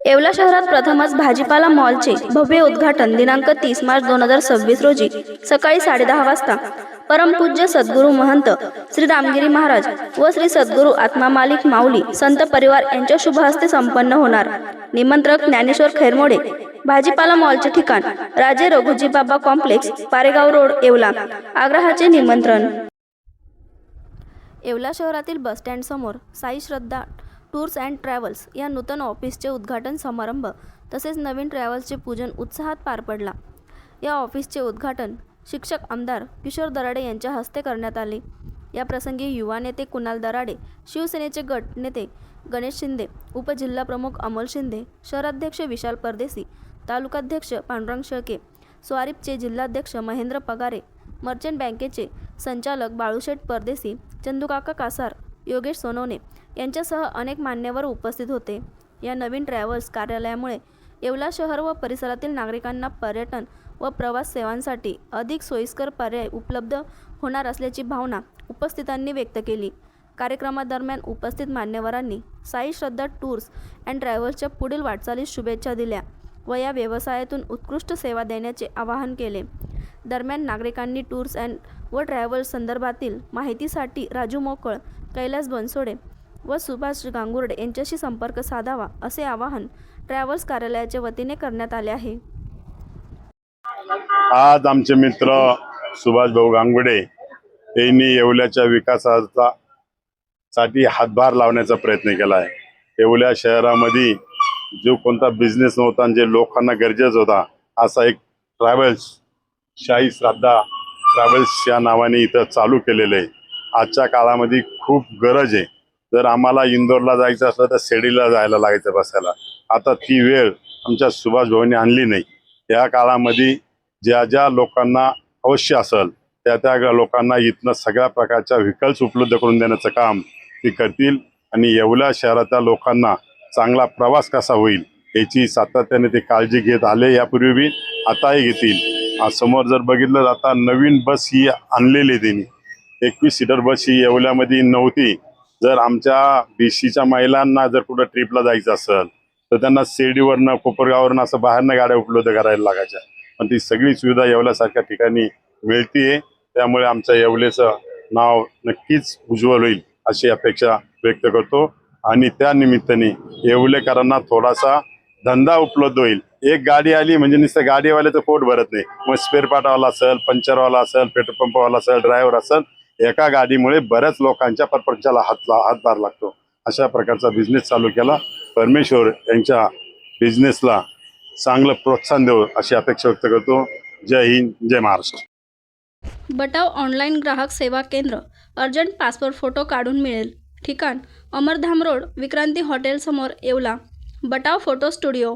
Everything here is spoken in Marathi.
येवला शहरात प्रथमच भाजीपाला मॉलचे भव्य उद्घाटन दिनांक 30 मार्च 2026 रोजी सकाळी 10:30 वाजता परमपूज्य सद्गुरू महंत श्री रामगिरी महाराज व श्री सद्गुरू आत्मा मालिक माऊली संत परिवार यांच्या शुभ हस्ते संपन्न होणार। निमंत्रक ज्ञानेश्वर खैरमोडे। भाजीपाला मॉलचे ठिकाण राजे रघुजी बाबा कॉम्प्लेक्स, पारेगाव रोड, येवला। आग्रहाचे निमंत्रण। येवला शहरातील बस स्टँड समोर साई श्रद्धा टूर्स अँड ट्रॅव्हल्स या नूतन ऑफिसचे उद्घाटन समारंभ तसेच नवीन ट्रॅव्हल्सचे पूजन उत्साहात पार पडला। या ऑफिसचे उद्घाटन शिक्षक आमदार किशोर दराडे यांच्या हस्ते करण्यात आले। या प्रसंगी युवा नेते कुणाल दराडे, शिवसेनेचे गट नेते गणेश शिंदे, उपजिल्हाप्रमुख अमोल शिंदे, शहराध्यक्ष विशाल परदेसी, तालुकाध्यक्ष पांडुरंग शेळके, स्वारिपचे जिल्हाध्यक्ष महेंद्र पगारे, मर्चंट बँकेचे संचालक बाळूशेठ परदेसी, चंदूकाका कासार, योगेश सोनवणे यांच्यासह अनेक मान्यवर उपस्थित होते। या नवीन ट्रॅव्हल्स कार्यालयामुळे येवला शहर व परिसरातील नागरिकांना पर्यटन व प्रवास सेवांसाठी अधिक सोयीस्कर पर्याय उपलब्ध होणार असल्याची भावना उपस्थितांनी व्यक्त केली। कार्यक्रमादरम्यान उपस्थित मान्यवरांनी साई श्रद्धा टूर्स अँड ट्रॅव्हल्सच्या पुढील वाटचालीस शुभेच्छा दिल्या व या व्यवसायातून उत्कृष्ट सेवा देण्याचे आवाहन केले। दरम्यान नागरिकांनी टूर्स व ट्रॅव्हल्स संदर्भातील माहितीसाठी राजू मोकळ, कैलास बनसोडे व सुभाष गांगुर्डे यांच्याशी संपर्क साधावा असे आवाहन ट्रॅव्हल्स कार्यालयाच्या वतीने करण्यात आले आहे। आज आमचे मित्र सुभाष भाऊ गांगुर्डे यांनी येवल्याच्या विकासासाठी हातभार लावण्याचा प्रयत्न केला आहे। येवल्या शहरामध्ये जो कोणता बिझनेस नव्हता आणि जे लोकांना गरजेचा होता असा एक ट्रॅव्हल्स साई श्रद्धा ट्रॅव्हल्स या नावाने इथं चालू केलेलं आहे। आजच्या काळामध्ये खूप गरज आहे। जर आम्हाला इंदोरला जायचं असलं तर शिर्डीला जायला लागायचं बसायला। आता ती वेळ आमच्या सुभाष भाऊंनी आणली नाही। या काळामध्ये ज्या ज्या लोकांना अवश्य असेल त्या लोकांना इथनं सगळ्या प्रकारच्या व्हेकल्स उपलब्ध करून देण्याचं काम ते करतील आणि येवला शहराच्या लोकांना चांगला प्रवास कसा होईल याची सातत्याने ते काळजी घेत आले, यापूर्वी बी आताही घेतील। आज समोर जर बघितलं आता नवीन बस ही आणलेली त्यांनी 21 सीटर बस ही येवल्यामध्ये नव्हती। जर आमच्या BCच्या महिलांना जर कुठं ट्रिपला जायचं असेल तर त्यांना शिर्डीवरनं कोपरगाववरनं असं बाहेरनं गाड्या उपलब्ध करायला लागायच्या, पण ती सगळी सुविधा येवल्यासारख्या ठिकाणी मिळते। त्यामुळे आमच्या येवल्याचं नाव नक्कीच उज्ज्वल होईल अशी अपेक्षा व्यक्त करतो आणि त्या निमित्ताने येवलेकरांना थोडासा धंदा उपलब्ध होईल। एक गाडी आली म्हणजे नुसतं गाडीवाल्याचं पोट भरत नाही, मग स्पेअर पार्टवाला असेल, पंचरवाला असेल, पेट्रोल पंपवाला असेल, ड्रायव्हर असेल, एका गाडीमुळे बऱ्याच लोकांच्या परपंचाला हातभार लागतो। अशा प्रकारचा बिझनेस चालू केला। परमेश्वर यांच्या बिझनेसला चांगलं प्रोत्साहन देऊ अशी अपेक्षा व्यक्त करतो। जय हिंद, जय महाराष्ट्र। बटाव ऑनलाईन ग्राहक सेवा केंद्र। अर्जंट पासपोर्ट फोटो काढून मिळेल। ठिकाण अमरधाम रोड, विक्रांती हॉटेल समोर, येवला। बटाव photo studio.